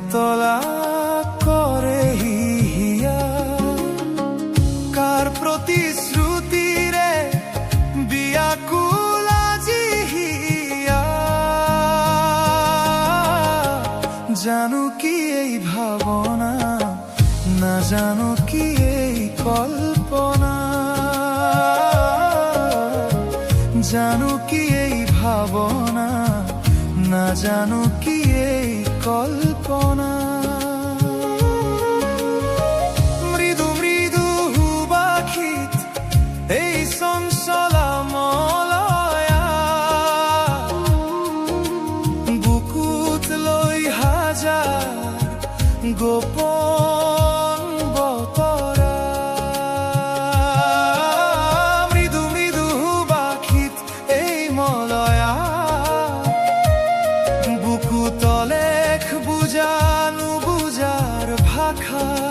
বুকুতলা করে হিয়া কার প্রতিশ্রুতি রে বিয়াকুলা জিহিয়া জানো কি এই ভাবনা না জানো কি এই কল্পনা জানো কি এই ভাবনা না জানো কি এই কল্পনা মৃদু মৃদু হুবাখিত এই চঞ্চলা মলয়া বুকুত লৈ হাজাৰ গোপন বতৰা মৃদু মৃদু হুবাখিত এই মলয়া বুকুতলে বুজানো বুজার ভাষা